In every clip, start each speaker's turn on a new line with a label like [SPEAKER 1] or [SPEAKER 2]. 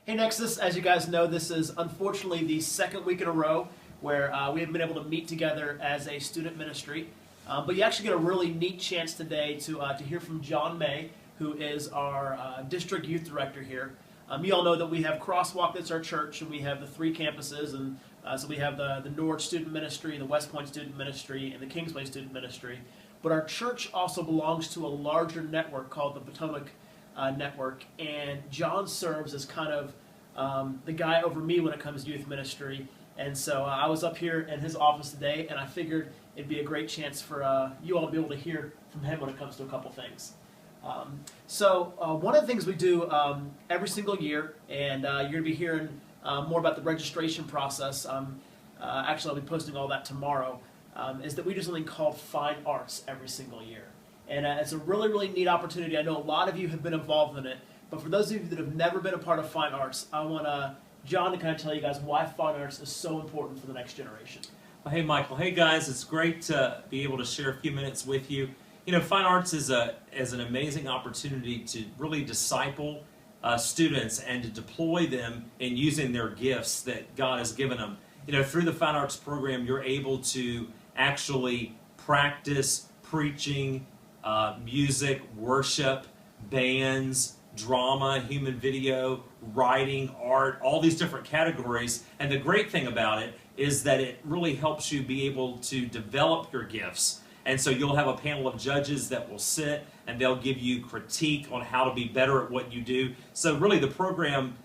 [SPEAKER 1] Hey NeXus, as you guys know, this is unfortunately the second week in a row where we haven't been able to meet together as a student ministry. But you actually get a really neat chance today to hear from John May, who is our district youth director here. You all know that we have Crosswalk, that's our church, and we have the three campuses, and so we have the Norwich Student Ministry, the West Point Student Ministry, and the Kingsway Student Ministry. But our church also belongs to a larger network called the Potomac Network, and John serves as kind of the guy over me when it comes to youth ministry. And so I was up here in his office today, and I figured it'd be a great chance for you all to be able to hear from him when it comes to a couple things. One of the things we do every single year, and you're going to be hearing more about the registration process, actually I'll be posting all that tomorrow, is that we do something called Fine Arts every single year. And it's a really, really neat opportunity. I know a lot of you have been involved in it, but for those of you that have never been a part of Fine Arts, I want John to kind of tell you guys why Fine Arts is so important for the next generation.
[SPEAKER 2] Well, hey, Michael. Hey, guys. It's great to be able to share a few minutes with you. You know, Fine Arts is an amazing opportunity to really disciple students and to deploy them in using their gifts that God has given them. You know, through the Fine Arts program, you're able to actually practice preaching, music, worship, bands, drama, human video, writing, art, all these different categories. And the great thing about it is that it really helps you be able to develop your gifts. And so you'll have a panel of judges that will sit and they'll give you critique on how to be better at what you do. So really the program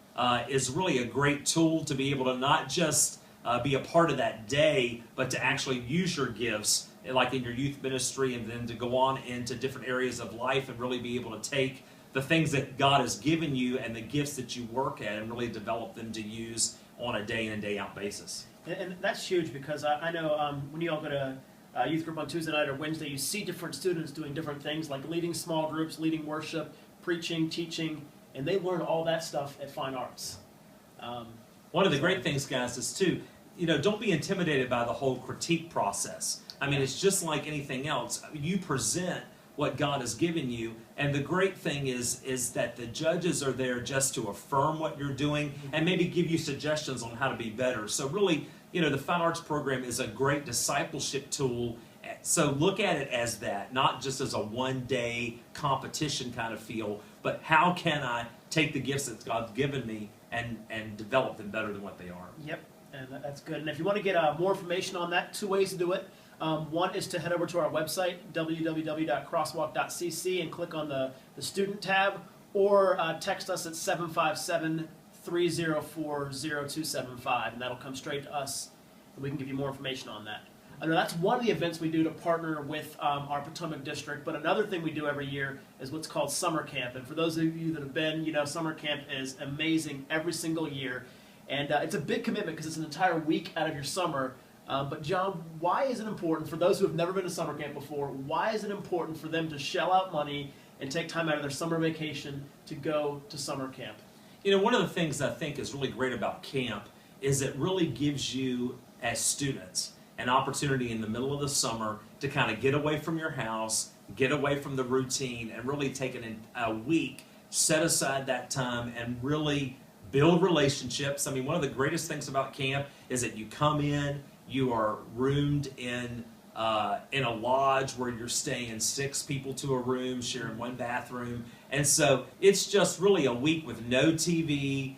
[SPEAKER 2] is really a great tool to be able to not just be a part of that day, but to actually use your gifts, like in your youth ministry, and then to go on into different areas of life and really be able to take the things that God has given you and the gifts that you work at and really develop them to use on a day in and day out basis.
[SPEAKER 1] And that's huge, because I know when you all go to youth group on Tuesday night or Wednesday, you see different students doing different things like leading small groups, leading worship, preaching, teaching, and they learn all that stuff at Fine Arts.
[SPEAKER 2] One of the great things, guys, is too, you know, don't be intimidated by the whole critique process. I mean, it's just like anything else. You present what God has given you, and the great thing is that the judges are there just to affirm what you're doing and maybe give you suggestions on how to be better. So really, you know, the Fine Arts program is a great discipleship tool. So look at it as that, not just as a one-day competition kind of feel, but how can I take the gifts that God's given me and develop them better than what they are.
[SPEAKER 1] Yep, and that's good. And if you want to get more information on that, two ways to do it. One is to head over to our website, www.crosswalk.cc, and click on the student tab, or text us at 757-304-0275, and that'll come straight to us, and we can give you more information on that. I know that's one of the events we do to partner with our Potomac district, but another thing we do every year is what's called summer camp. And for those of you that have been, you know, summer camp is amazing every single year, and it's a big commitment because it's an entire week out of your summer. But John, why is it important for those who have never been to summer camp before, why is it important for them to shell out money and take time out of their summer vacation to go to summer camp?
[SPEAKER 2] You know, one of the things I think is really great about camp is it really gives you, as students, an opportunity in the middle of the summer to kind of get away from your house, get away from the routine, and really take a week, set aside that time, and really build relationships. I mean, one of the greatest things about camp is that you come in, you are roomed in a lodge where you're staying 6 people to a room, sharing one bathroom. And so it's just really a week with no TV,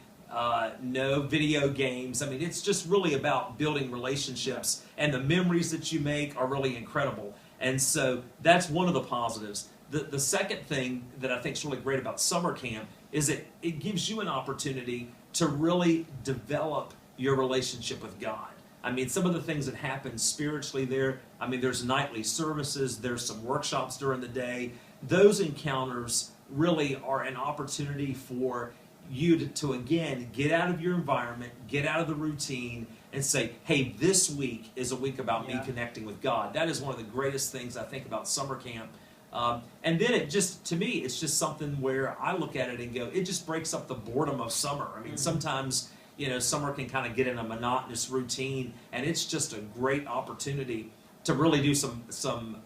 [SPEAKER 2] no video games. I mean, it's just really about building relationships, and the memories that you make are really incredible. And so that's one of the positives. The second thing that I think is really great about summer camp is that it gives you an opportunity to really develop your relationship with God. I mean, some of the things that happen spiritually there, I mean, there's nightly services, there's some workshops during the day. Those encounters really are an opportunity for you to again, get out of your environment, get out of the routine, and say, hey, this week is a week about me connecting with God. That is one of the greatest things I think about summer camp. And then it just, to me, it's just something where I look at it and go, it just breaks up the boredom of summer. I mean, sometimes, you know, summer can kind of get in a monotonous routine, and it's just a great opportunity to really do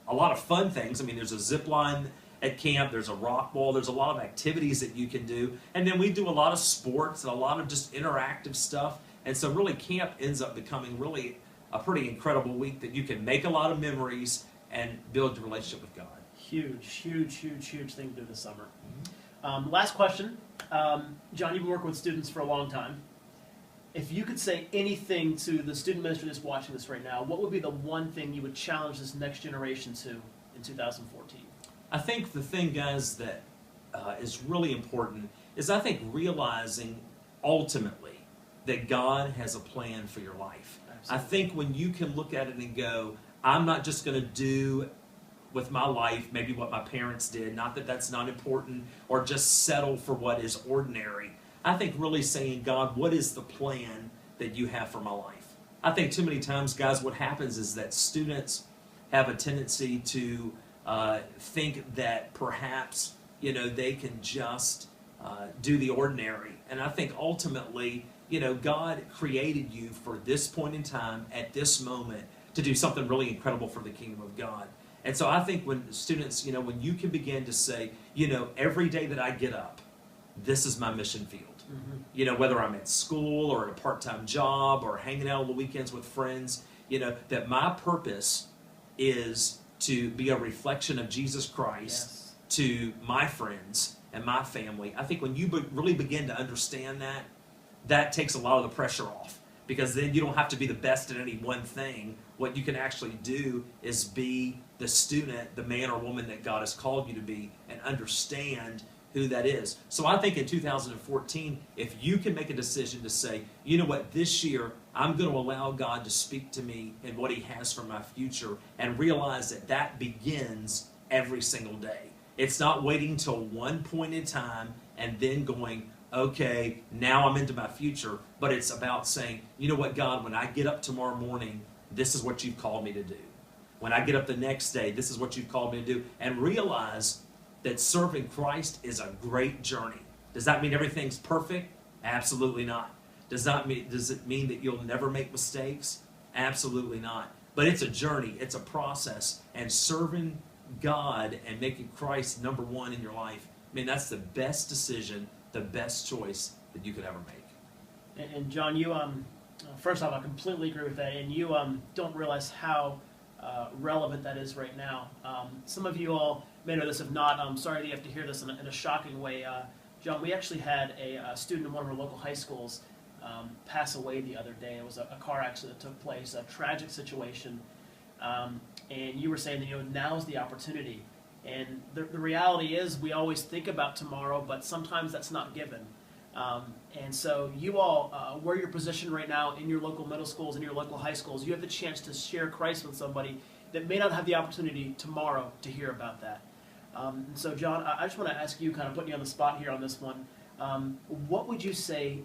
[SPEAKER 2] a lot of fun things. I mean, there's a zip line at camp. There's a rock wall. There's a lot of activities that you can do. And then we do a lot of sports and a lot of just interactive stuff. And so really camp ends up becoming really a pretty incredible week that you can make a lot of memories and build a relationship with God.
[SPEAKER 1] Huge thing to do this summer. Last question. John, you've been working with students for a long time. If you could say anything to the student ministry that's watching this right now, what would be the one thing you would challenge this next generation to in 2014?
[SPEAKER 2] I think the thing, guys, that is really important is I think realizing ultimately that God has a plan for your life. Absolutely. I think when you can look at it and go, I'm not just going to do with my life maybe what my parents did, not that that's not important, or just settle for what is ordinary. I think really saying, God, what is the plan that you have for my life? I think too many times, guys, what happens is that students have a tendency to think that perhaps, they can just do the ordinary. And I think ultimately, God created you for this point in time, at this moment, to do something really incredible for the kingdom of God. And so I think when students, when you can begin to say, every day that I get up, this is my mission field. Mm-hmm. Whether I'm at school or at a part-time job or hanging out on the weekends with friends, that my purpose is to be a reflection of Jesus Christ to my friends and my family. I think when you really begin to understand that, that takes a lot of the pressure off, because then you don't have to be the best at any one thing. What you can actually do is be the student, the man or woman that God has called you to be, and understand who that is. So I think in 2014, if you can make a decision to say, you know what, this year I'm going to allow God to speak to me and what He has for my future, and realize that that begins every single day. It's not waiting till one point in time and then going, okay, now I'm into my future, but it's about saying, you know what, God, when I get up tomorrow morning, this is what you've called me to do. When I get up the next day, this is what you've called me to do. And realize that serving Christ is a great journey. Does that mean everything's perfect? Absolutely not. Does it mean that you'll never make mistakes? Absolutely not. But it's a journey, it's a process, and serving God and making Christ number one in your life, that's the best decision, the best choice that you could ever make.
[SPEAKER 1] And John, you first off, I completely agree with that, and you don't realize how relevant that is right now. Some of you all may know this. If not, I'm sorry that you have to hear this in a shocking way. John, we actually had a student in one of our local high schools pass away the other day. It was a car accident that took place, a tragic situation. And you were saying that now is the opportunity. And the reality is we always think about tomorrow, but sometimes that's not given. And so you all, where you're positioned right now in your local middle schools and your local high schools, you have the chance to share Christ with somebody that may not have the opportunity tomorrow to hear about that. And so John, I just want to ask you, kind of putting you on the spot here on this one, what would you say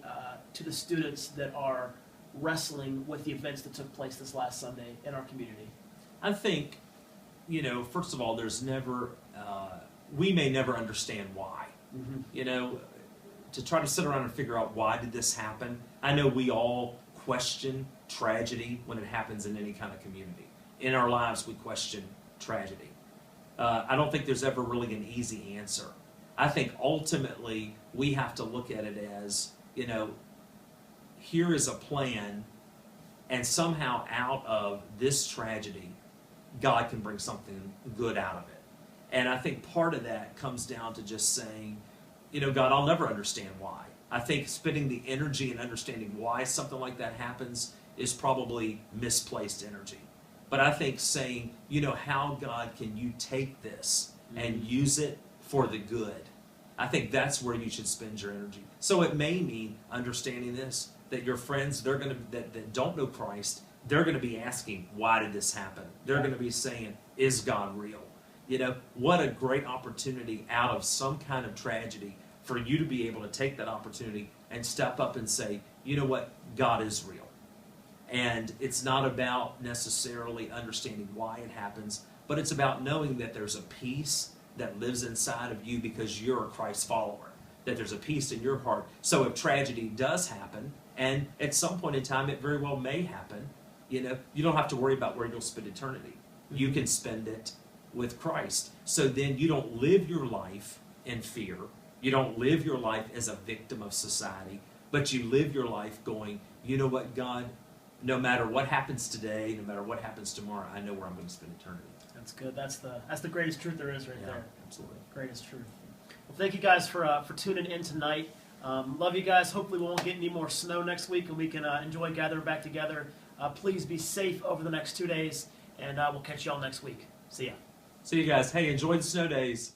[SPEAKER 1] to the students that are wrestling with the events that took place this last Sunday in our community?
[SPEAKER 2] I think, first of all, there's never, we may never understand why. Mm-hmm. To try to sit around and figure out why did this happen. I know we all question tragedy when it happens in any kind of community. In our lives, we question tragedy. I don't think there's ever really an easy answer. I think ultimately we have to look at it as, here is a plan, and somehow out of this tragedy, God can bring something good out of it. And I think part of that comes down to just saying, God, I'll never understand why. I think spending the energy and understanding why something like that happens is probably misplaced energy. But I think saying, how, God, can you take this and use it for the good? I think that's where you should spend your energy. So it may mean understanding this, that your friends, that don't know Christ, they're going to be asking, why did this happen? They're going to be saying, is God real? What a great opportunity out of some kind of tragedy for you to be able to take that opportunity and step up and say, you know what, God is real. And it's not about necessarily understanding why it happens, but it's about knowing that there's a peace that lives inside of you because you're a Christ follower, that there's a peace in your heart. So if tragedy does happen, and at some point in time it very well may happen, you don't have to worry about where you'll spend eternity. You can spend it with Christ. So then you don't live your life in fear. You don't live your life as a victim of society, but you live your life going, you know what, God, no matter what happens today, no matter what happens tomorrow, I know where I'm going to spend eternity.
[SPEAKER 1] That's good. That's the greatest truth there is right there.
[SPEAKER 2] Absolutely.
[SPEAKER 1] Greatest truth. Well, thank you guys for tuning in tonight. Love you guys. Hopefully we won't get any more snow next week and we can enjoy gathering back together. Please be safe over the next 2 days, and we'll catch you all next week. See ya.
[SPEAKER 2] See you guys. Hey, enjoy the snow days.